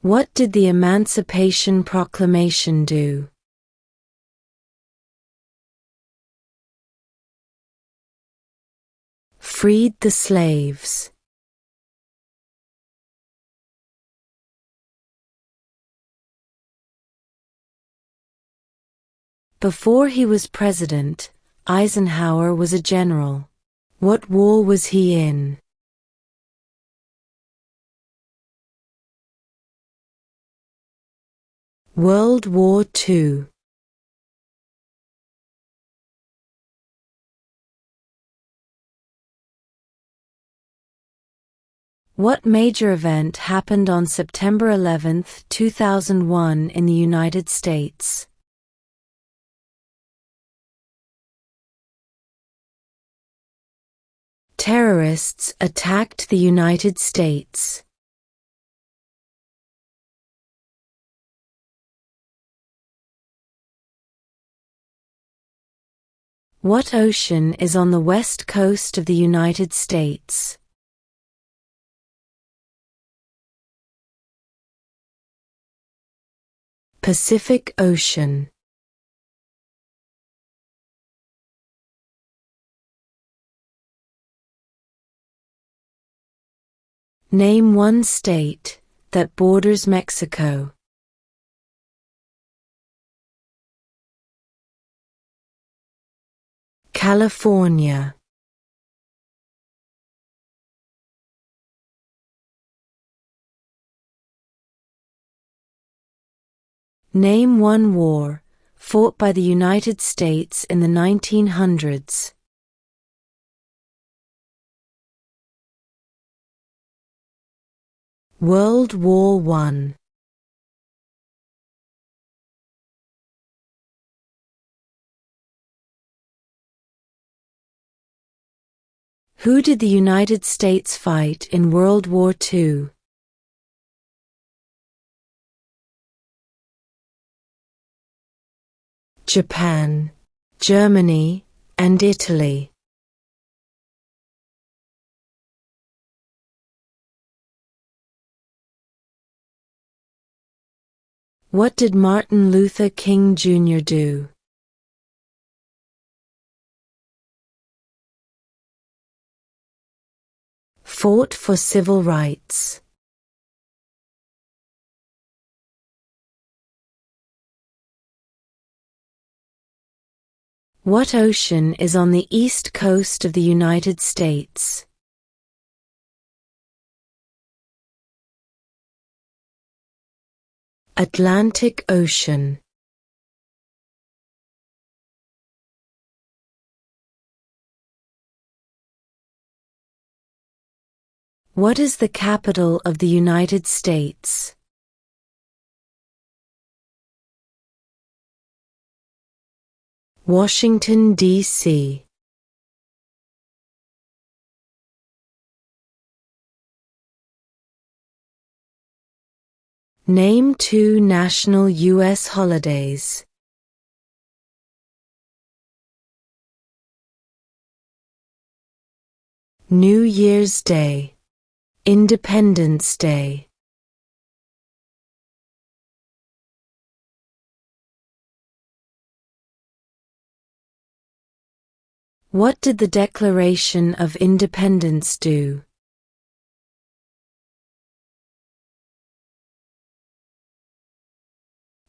What did the Emancipation Proclamation do? Freed the slaves. Before he was president, Eisenhower was a general. What war was he in? World War II. What major event happened on September 11, 2001 in the United States? Terrorists attacked the United States. What ocean is on the west coast of the United States? Pacific Ocean. Name one state that borders Mexico. California. Name one war fought by the United States in the 1900s. World War I. Who did the United States fight in World War II? Japan, Germany, and Italy. What did Martin Luther King Jr. do? Fought for civil rights. What ocean is on the east coast of the United States? Atlantic Ocean. What is the capital of the United States? Washington, D.C. Name two national U.S. holidays. New Year's Day. Independence Day. What did the Declaration of Independence do?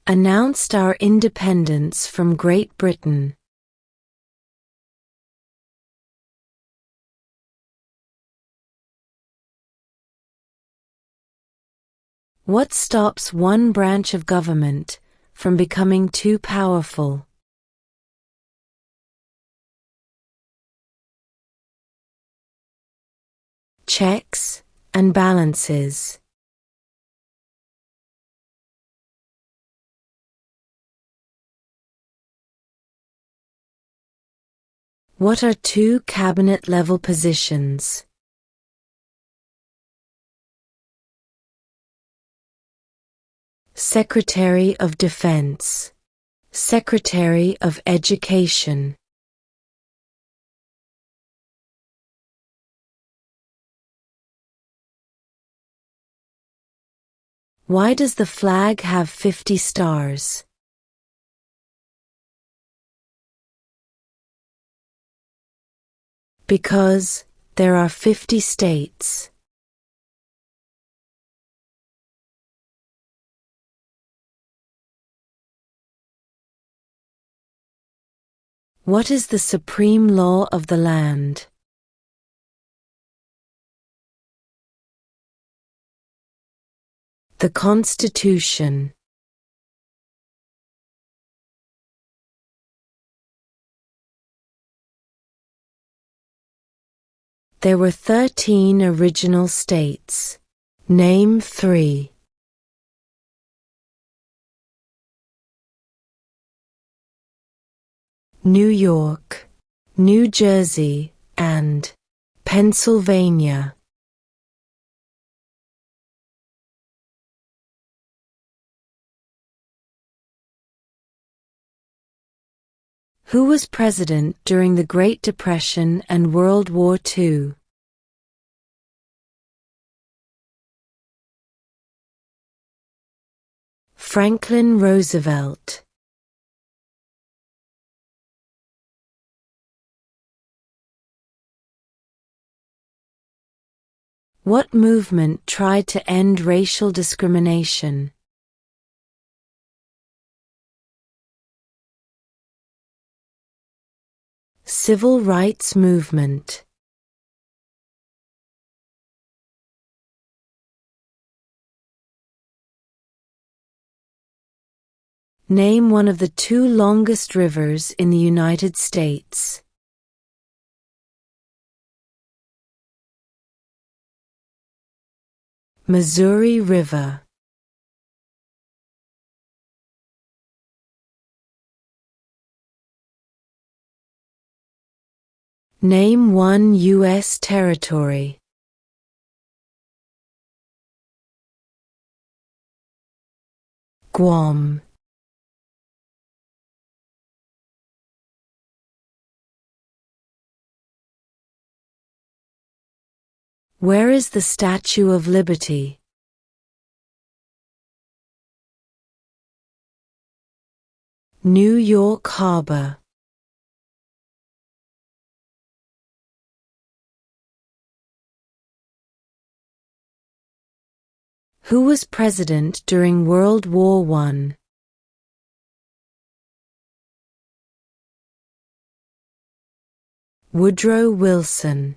Announced our independence from Great Britain. What stops one branch of government from becoming too powerful? Checks and balances. What are two cabinet-level positions? Secretary of Defense, Secretary of Education. Why does the flag have 50 stars? Because there are 50 states. What is the supreme law of the land? The Constitution. There were 13 original states. Name 3. New York, New Jersey, and Pennsylvania. Who was president during the Great Depression and World War II? Franklin Roosevelt. What movement tried to end racial discrimination? Civil rights movement. Name one of the 2 longest rivers in the United States. Missouri River. Name one U.S. territory. Guam. Where is the Statue of Liberty? New York Harbor. Who was president during World War I? Woodrow Wilson.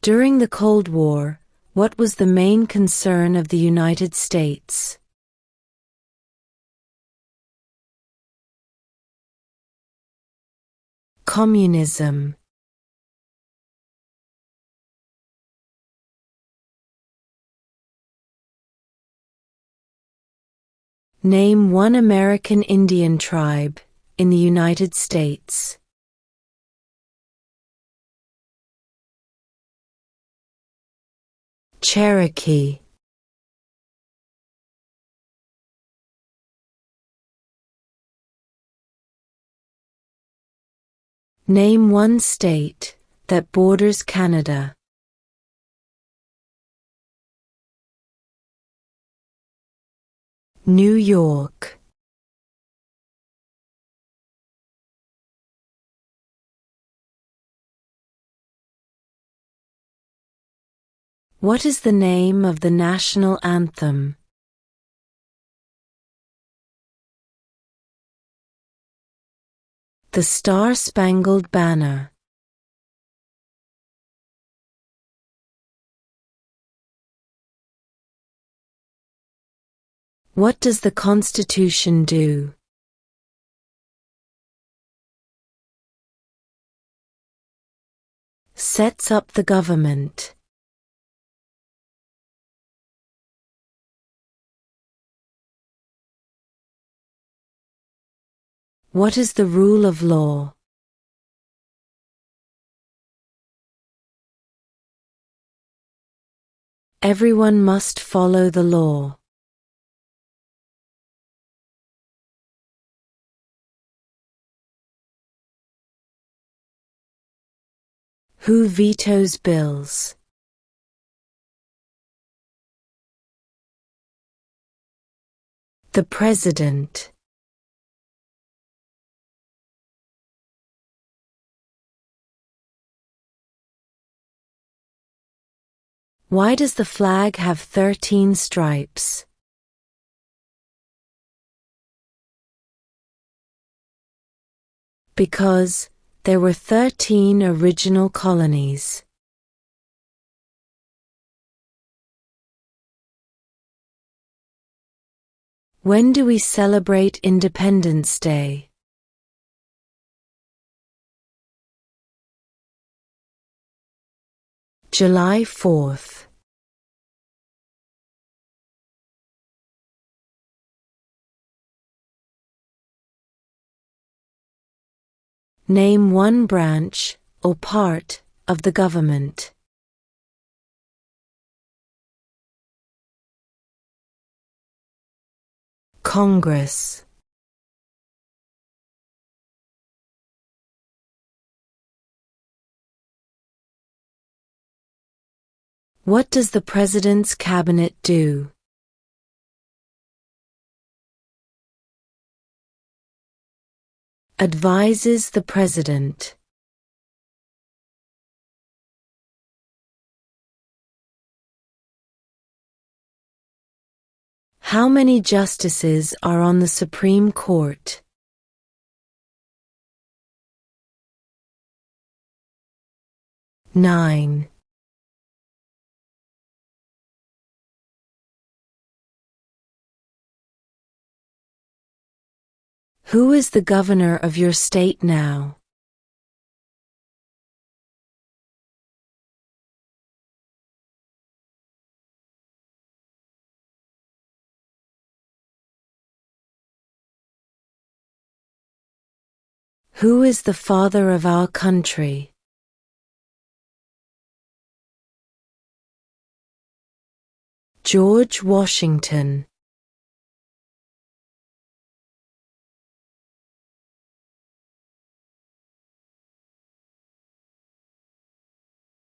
During the Cold War, what was the main concern of the United States? Communism. Name one American Indian tribe in the United States. Cherokee. Name one state that borders Canada. New York. What is the name of the national anthem? The Star-Spangled Banner. What does the Constitution do? Sets up the government. What is the rule of law? Everyone must follow the law. Who vetoes bills? The President. Why does the flag have 13 stripes? Because there were 13 original colonies. When do we celebrate Independence Day? July 4th. Name one branch, or part, of the government. Congress. What does the President's Cabinet do? Advises the President. How many justices are on the Supreme Court? 9. Who is the governor of your state now? Who is the father of our country? George Washington.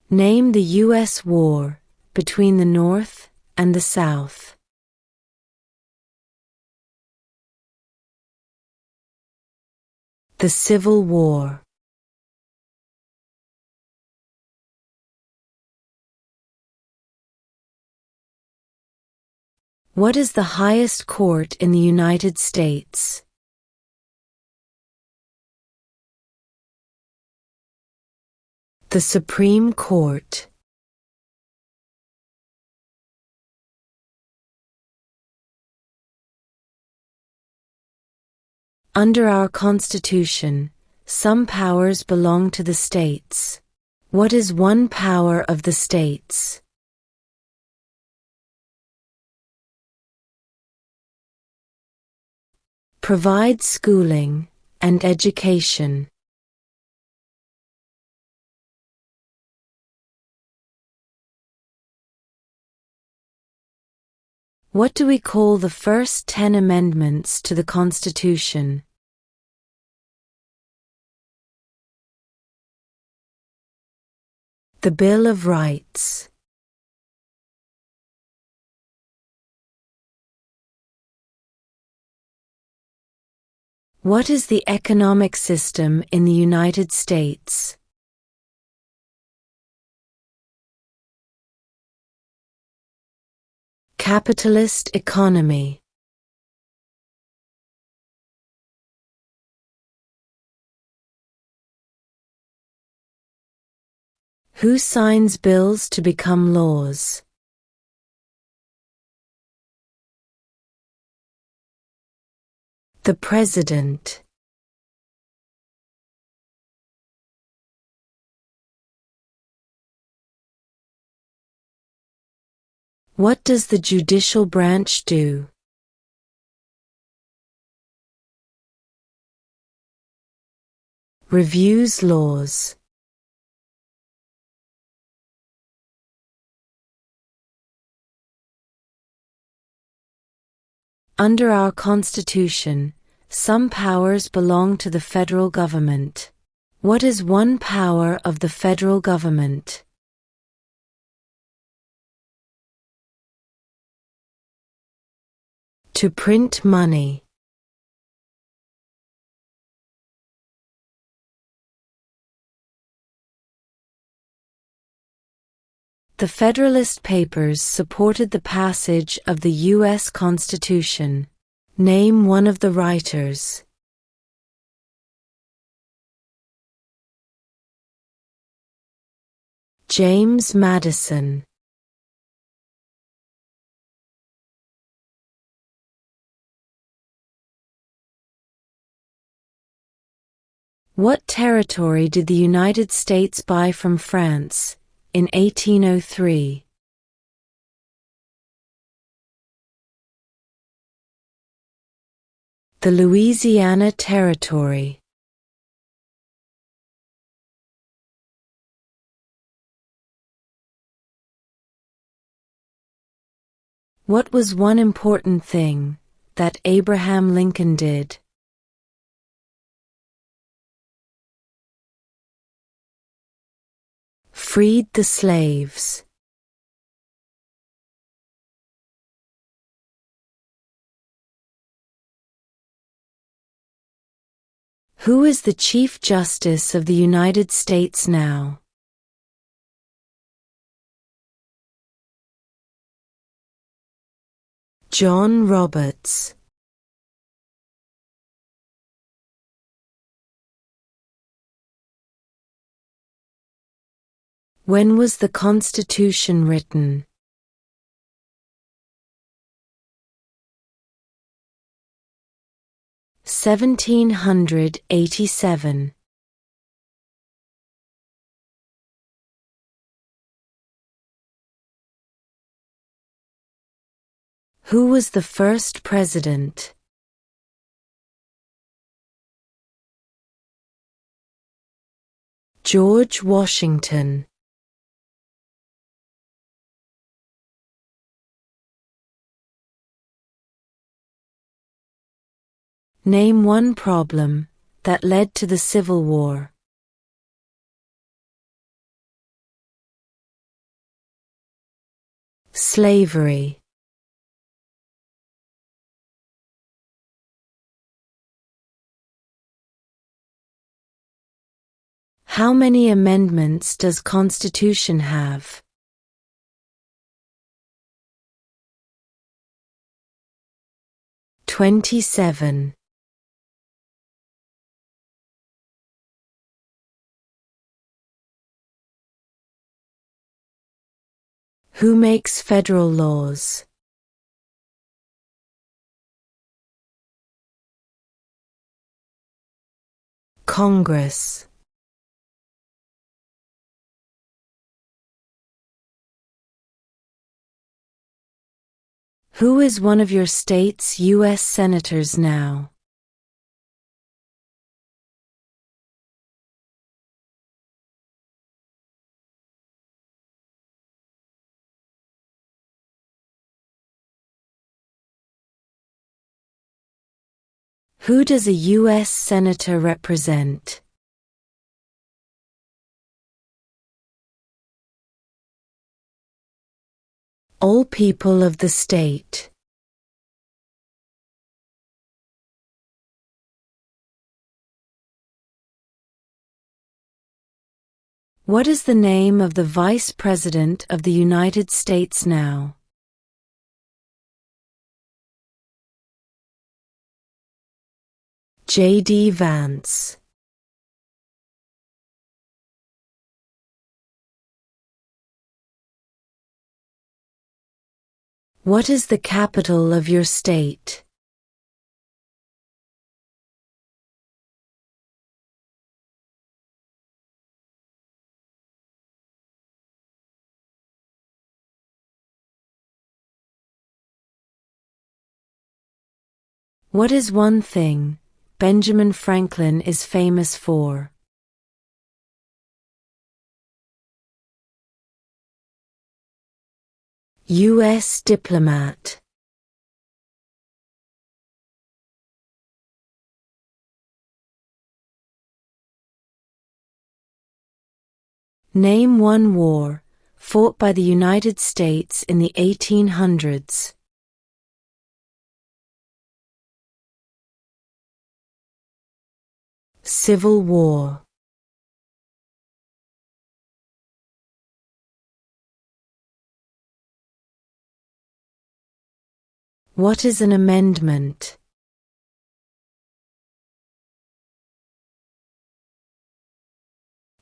Name the U.S. war between the North and the South. The Civil War. What is the highest court in the United States? The Supreme Court. Under our Constitution, some powers belong to the states. What is one power of the states? Provide schooling and education. What do we call the first 10 amendments to the Constitution? The Bill of Rights. What is the economic system in the United States? Capitalist economy. Who signs bills to become laws? The President. What does the judicial branch do? Reviews laws. Under our Constitution, some powers belong to the federal government. What is one power of the federal government? To print money. The Federalist Papers supported the passage of the U.S. Constitution. Name one of the writers. James Madison. What territory did the United States buy from France in 1803? The Louisiana Territory. What was one important thing that Abraham Lincoln did? Freed the slaves. Who is the Chief Justice of the United States now? John Roberts. When was the Constitution written? (1787). Who was the first president? George Washington. Name one problem that led to the Civil War. Slavery. How many amendments does Constitution have? 27. Who makes federal laws? Congress. Who is one of your state's U.S. senators now? Who does a U.S. senator represent? All people of the state. What is the name of the Vice President of the United States now? JD Vance. What is the capital of your state? What is one thing Benjamin Franklin is famous for? U.S. diplomat. Name one war fought by the United States in the 1800s. Civil War. What is an amendment?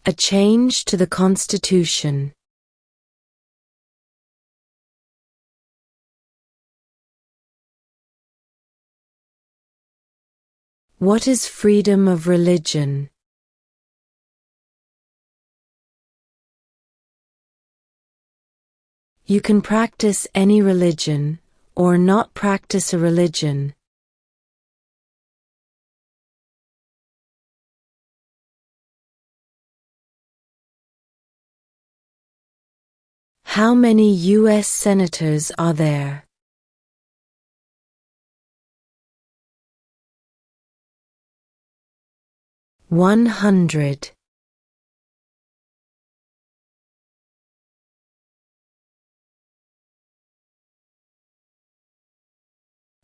A change to the Constitution. What is freedom of religion? You can practice any religion, or not practice a religion. How many US senators are there? $100.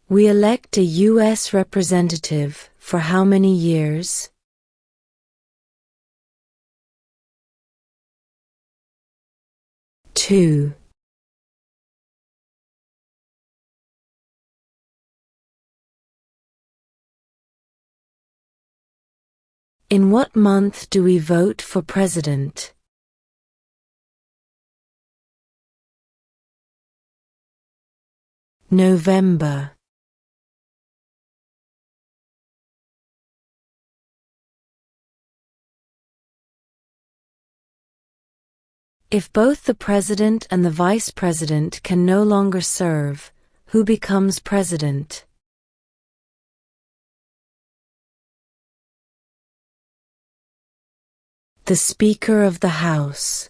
We elect a U.S. representative for how many years? Two. In what month do we vote for president? November. If both the president and the vice president can no longer serve, who becomes president? The Speaker of the House.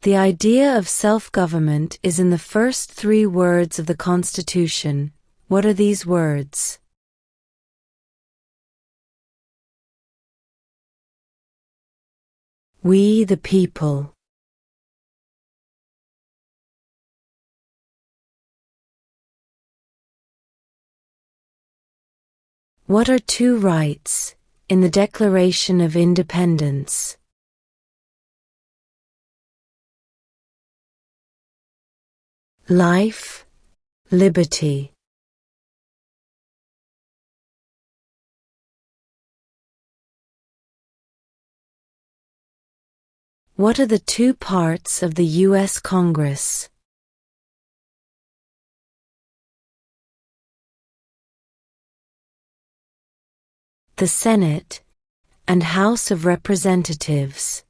The idea of self-government is in the first 3 words of the Constitution. What are these words? We the people. What are 2 rights in the Declaration of Independence? Life, liberty. What are the 2 parts of the U.S. Congress? The Senate and House of Representatives.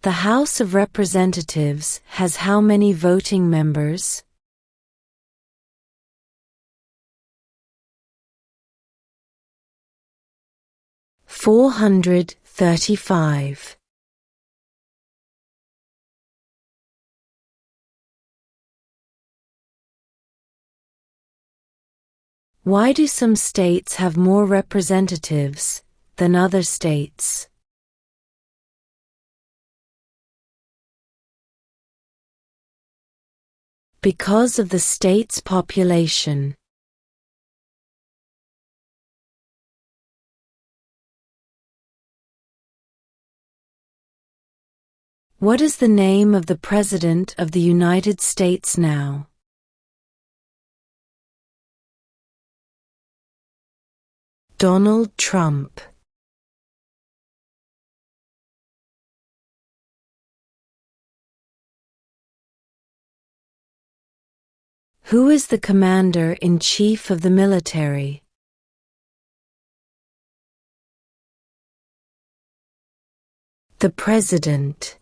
The House of Representatives has how many voting members? $435. Why do some states have more representatives than other states? Because of the state's population. What is the name of the President of the United States now? Donald Trump. Who is the Commander-in-Chief of the military? The President.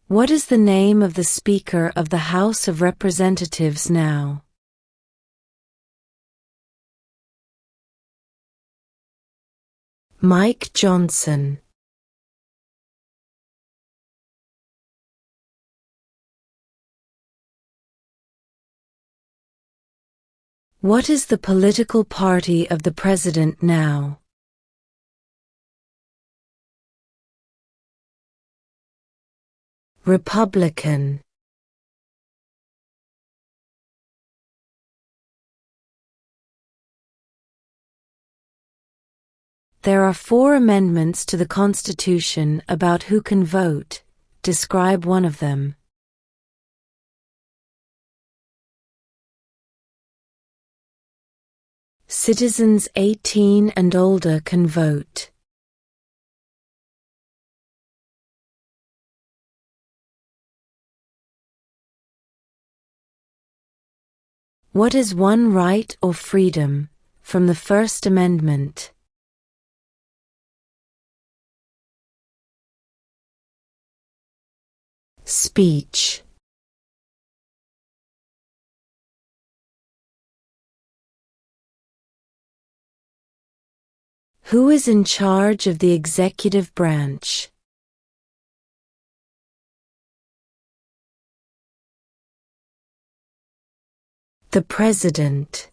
What is the name of the Speaker of the House of Representatives now? Mike Johnson. What is the political party of the president now? Republican. There are 4 amendments to the Constitution about who can vote. Describe one of them. Citizens 18 and older can vote. What is one right or freedom from the First Amendment? Speech. Who is in charge of the executive branch? The President.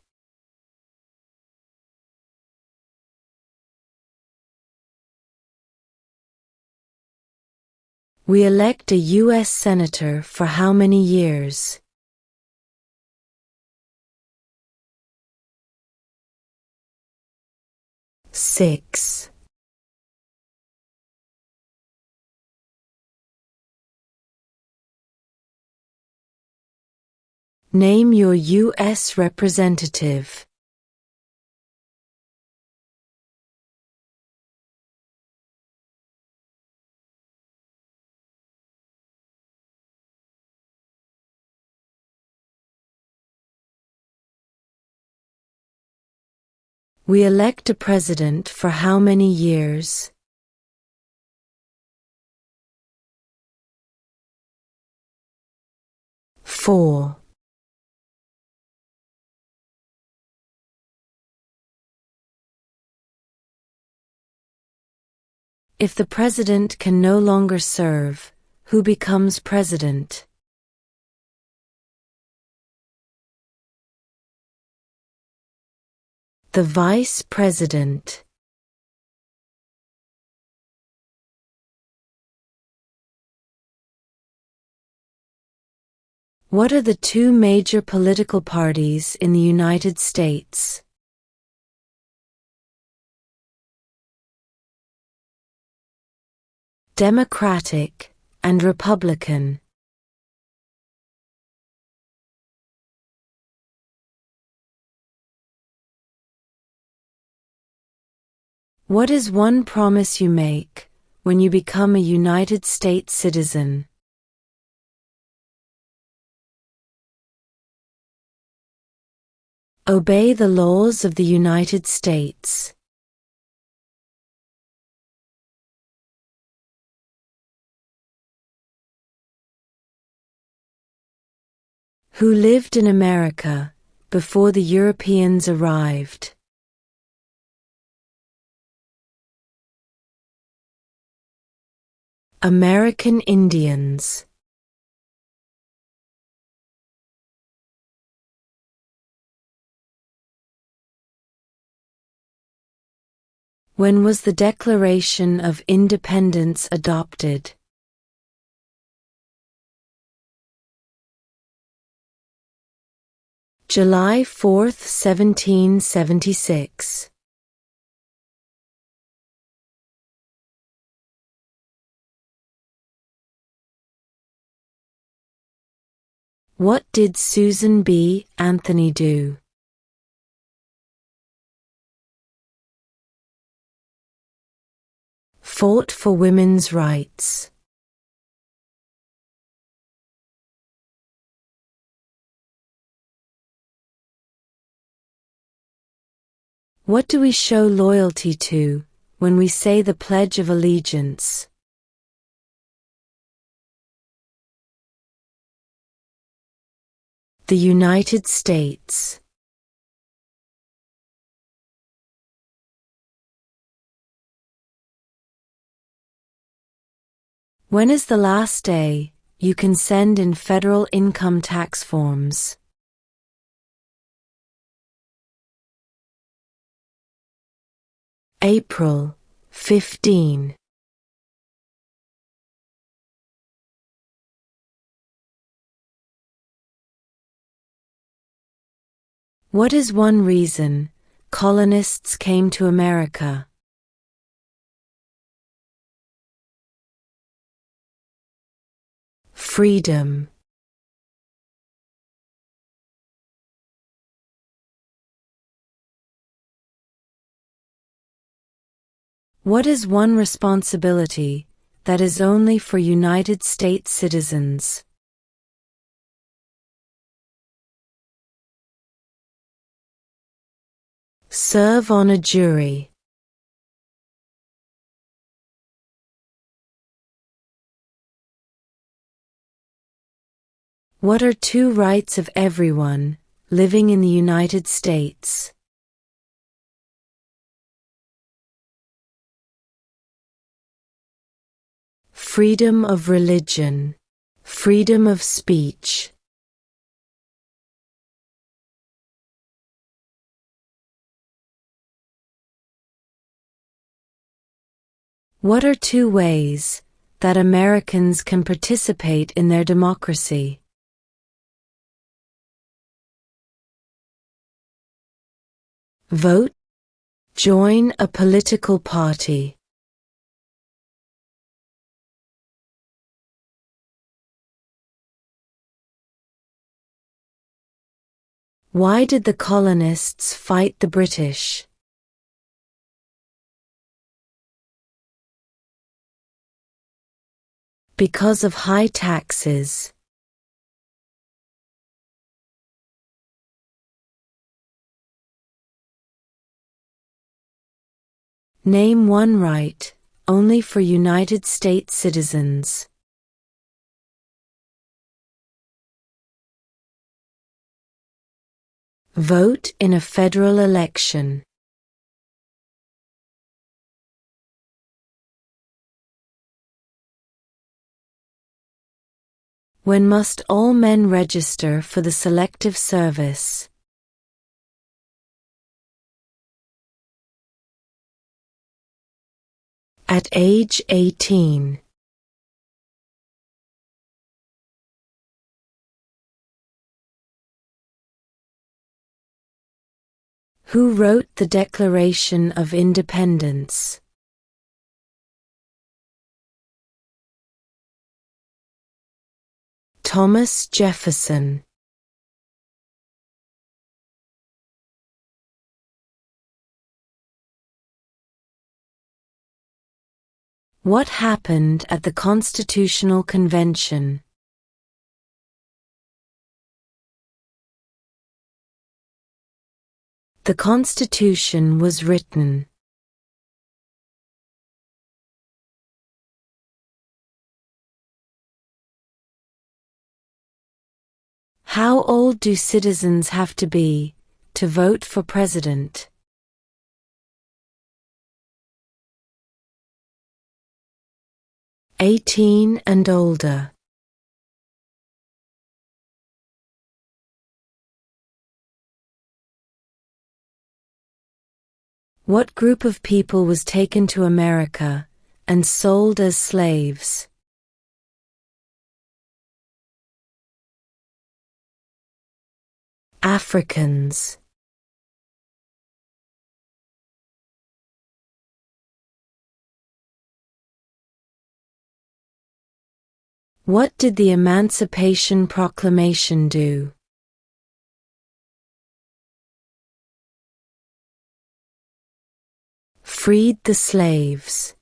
We elect a US Senator for how many years? Six. Name your U.S. representative. We elect a president for how many years? Four. If the president can no longer serve, who becomes president? The vice president. What are the 2 major political parties in the United States? Democratic and Republican. What is one promise you make when you become a United States citizen? Obey the laws of the United States. Who lived in America before the Europeans arrived? American Indians. When was the Declaration of Independence adopted? July 4, 1776. What did Susan B. Anthony do? Fought for women's rights. What do we show loyalty to when we say the Pledge of Allegiance? The United States. When is the last day you can send in federal income tax forms? April 15. What is one reason colonists came to America? Freedom. What is one responsibility that is only for United States citizens? Serve on a jury. What are two rights of everyone living in the United States? Freedom of religion, freedom of speech. What are two ways that Americans can participate in their democracy? Vote, join a political party. Why did the colonists fight the British? Because of high taxes. Name one right only for United States citizens. Vote in a federal election. When must all men register for the Selective Service? At age 18. Who wrote the Declaration of Independence? Thomas Jefferson. What happened at the Constitutional Convention? The Constitution was written. How old do citizens have to be to vote for president? 18 and older. What group of people was taken to America and sold as slaves? Africans. What did the Emancipation Proclamation do? Freed the slaves.